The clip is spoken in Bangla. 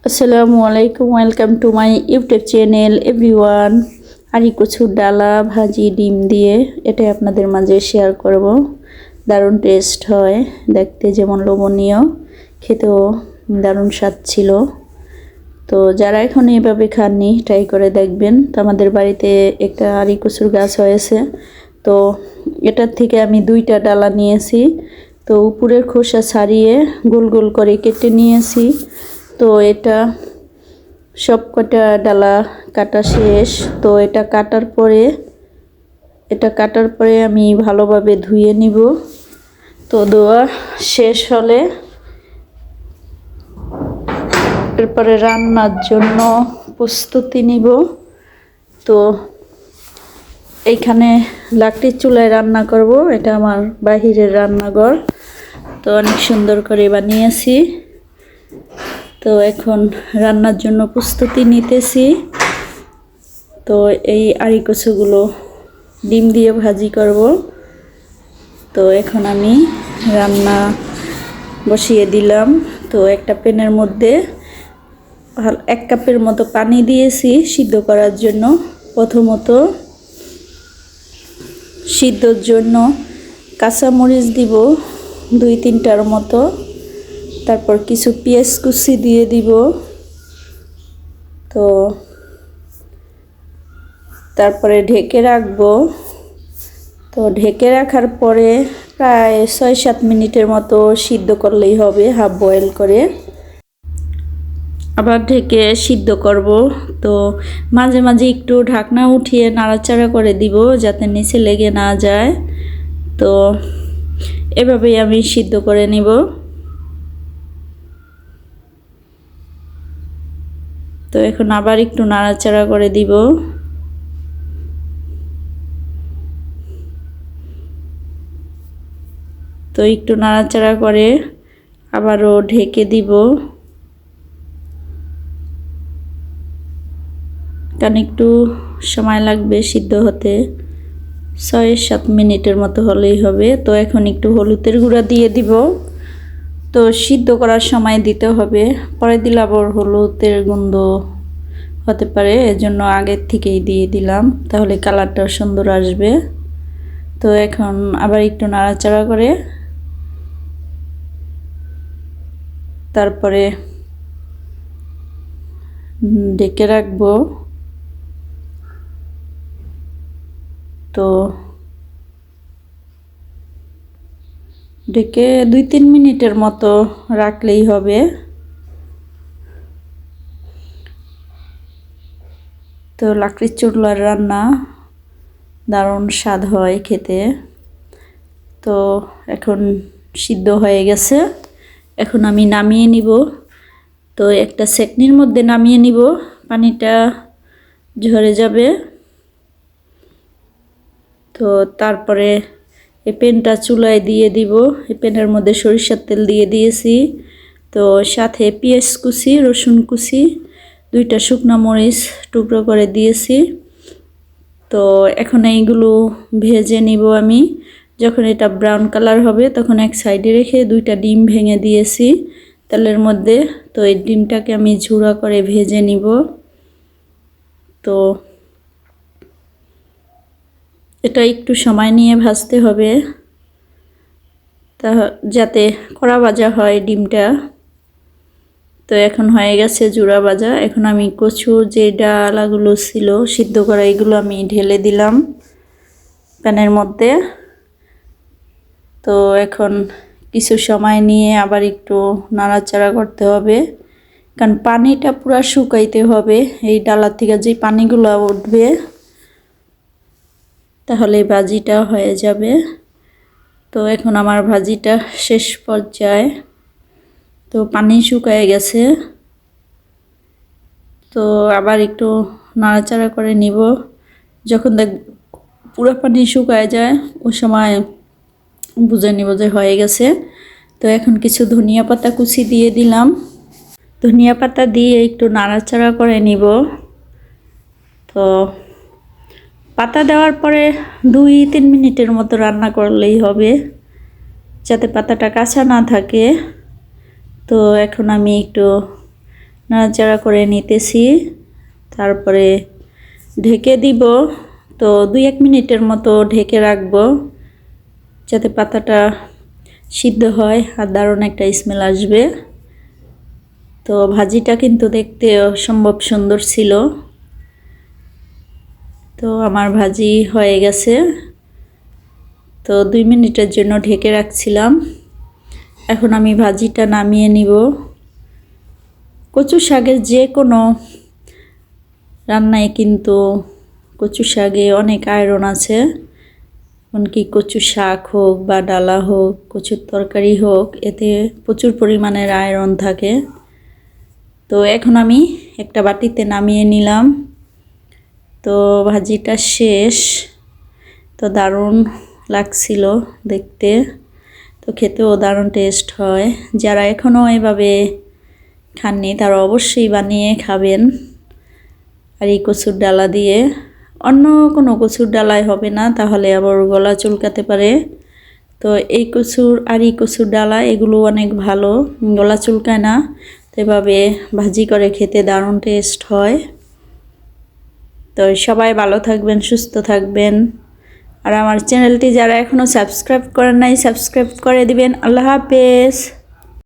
আসসালামু আলাইকুম, welcome to my YouTube channel everyone. আরি কচুর ডালা ভাজি ডিম দিয়ে এটাই আপনাদের মাঝে শেয়ার করব। দারুণ টেস্ট হয়, দেখতে যেমন লোভনীয়, খেতেও দারুণ স্বাদ ছিল। তো যারা এখন এভাবে খাননি ট্রাই করে দেখবেন। তো আমাদের বাড়িতে একটা আরি কচুর গাছ হয়েছে, তো এটার থেকে আমি 2টা ডালা নিয়েছি। তো উপরের খোসা ছাড়িয়ে গোল গোল করে কেটে নিয়েছি। তো এটা সব কটা ডালা কাটা শেষ। তো এটা কাটার পরে আমি ভালোভাবে ধুয়ে নিব। তো ধোয়া শেষ হলে এরপরে রান্নার জন্য প্রস্তুতি নিব। তো এইখানে লাকড়ির চুলায় রান্না করব। এটা আমার বাহিরের রান্নাঘর, তো অনেক সুন্দর করে বানিয়েছি। তো এখন রান্নার জন্য প্রস্তুতি নিতেছি। তো এই আরি কচুগুলো ডিম দিয়ে ভাজি করব। তো এখন আমি রান্না বসিয়ে দিলাম। তো একটা প্যানের মধ্যে 1 কাপের মতো পানি দিয়েছি সিদ্ধ করার জন্য। প্রথমত সিদ্ধর জন্য কাঁচামরিচ দিব 2-3টার মতো, তারপর কিছু পেঁয়াজ কুচি দিয়ে দিব। তো তারপরে ঢেকে রাখবো। তো ঢেকে রাখার পরে প্রায় 6-7 মিনিটের মতো সিদ্ধ করলেই হবে, হাফ বয়েল করে। আবার ঢেকে সিদ্ধ করব। তো মাঝে মাঝে একটু ঢাকনা উঠিয়ে নাড়াচাড়া করে দিব যাতে নিচে লেগে না যায়। তো এভাবেই আমি সিদ্ধ করে নিব। তো এখন আবার একটু নাড়াচাড়া করে দিব। তো একটু নাড়াচাড়া করে আবারও ঢেকে দিব, কারণ একটু সময় লাগবে সিদ্ধ হতে। 6-7 মিনিটের মতো হলেই হবে। তো এখন একটু হলুদের গুঁড়া দিয়ে দিব। তো সিদ্ধ করার সময় দিতে হবে, পরে দিলে আবার হলুদের গন্ধ হতে পারে, এজন্য আগের থেকেই দিয়ে দিলাম, তাহলে কালারটা সুন্দর আসবে। তো এখন আবার একটু নাড়াচাড়া করে তারপরে ঢেকে রাখবো। তো ঢেকে 2-3 মিনিটের মতো রাখলেই হবে। তো লাকড়ির চুলার রান্না দারুণ স্বাদ হয় খেতে। তো এখন সিদ্ধ হয়ে গেছে, এখন আমি নামিয়ে নিব। তো একটা সেকনির মধ্যে নামিয়ে নিব, পানিটা ঝরে যাবে। তো তারপরে এই প্যানটা চুলায় দিয়ে দিব। এই প্যানের মধ্যে সরিষার তেল দিয়ে দিয়েছি। তো সাথে পেঁয়াজ কুচি, রসুন কুচি, 2টা শুকনো মরিচ টুকরো করে দিয়েছি। তো এখন এইগুলো ভেজে নিব আমি। যখন এটা ব্রাউন কালার হবে তখন এক সাইডে রেখে 2টা ডিম ভেঙে দিয়েছি তেলের মধ্যে। তো এই ডিমটাকে আমি ঝুরা করে ভেজে নিব। তো এটা একটু সময় নিয়ে ভাজতে হবে, তা যাতে কড়া ভাজা হয় ডিমটা। তো এখন হয়ে গেছে জুড়া ভাজা। এখন আমি কচুর যে ডালাগুলো ছিল সিদ্ধ করা, এগুলো আমি ঢেলে দিলাম প্যানের মধ্যে। তো এখন কিছু সময় নিয়ে আবার একটু নাড়াচাড়া করতে হবে, কারণ পানিটা পুরো শুকাইতে হবে। এই ডালা থেকে যে পানিগুলো উঠবে তাহলে ভাজিটা হয়ে যাবে। তো এখন আমার ভাজিটা শেষ পর্যায়ে। তো পানি শুকায় গেছে। তো আবার একটু নাড়াচাড়া করে নিব। যখন পুরো পানি শুকায় যায় ওই সময় বুঝে নিব যে হয়ে গেছে। তো এখন কিছু ধনিয়া পাতা কুচি দিয়ে দিলাম। ধনিয়া পাতা দিয়ে একটু নাড়াচাড়া করে নিব। তো পাতা দেওয়ার পরে 2-3 মিনিটের মতো রান্না করলেই হবে, যাতে পাতাটা কাঁচা না থাকে। তো এখন আমি একটু নাড়াচাড়া করে নিতেছি। তারপরে ঢেকে দিব। তো 2-1 মিনিটের মতো ঢেকে রাখবো যাতে পাতাটা সিদ্ধ হয় আর দারুণ একটা স্মেল আসবে। তো ভাজিটা কিন্তু দেখতে অসম্ভব সুন্দর ছিল। তো আমার ভাজি হয়ে গেছে। তো 2 মিনিটের জন্য ঢেকে রাখছিলাম। এখন আমি ভাজিটা নামিয়ে নিব। কচু শাকের যে কোনো রান্নায় কিন্তু কচু শাকে অনেক আয়রন আছে। এমনকি কচু শাক হোক বা ডালা হোক, কচুর তরকারি হোক, এতে প্রচুর পরিমাণের আয়রন থাকে। তো এখন আমি একটা বাটিতে নামিয়ে নিলাম। তো ভাজিটা শেষ। তো দারুণ লাগছিল দেখতে। তো খেতেও দারুণ টেস্ট হয়। যারা এখনও এভাবে খাননি তারা অবশ্যই বানিয়ে খাবেন। আর এই কচুর ডালা দিয়ে, অন্য কোনো কচুর ডালায় হবে না, তাহলে আবার গলা চুলকাতে পারে। তো এই কচুর আর এই কচুর ডালা এগুলো অনেক ভালো, গলা চুলকায় না। তো এভাবে ভাজি করে খেতে দারুণ টেস্ট হয়। তো সবাই ভালো থাকবেন, সুস্থ থাকবেন। আর আমার চ্যানেলটি যারা এখনও সাবস্ক্রাইব করেন নাই, সাবস্ক্রাইব করে দিবেন। আল্লাহ হাফেজ।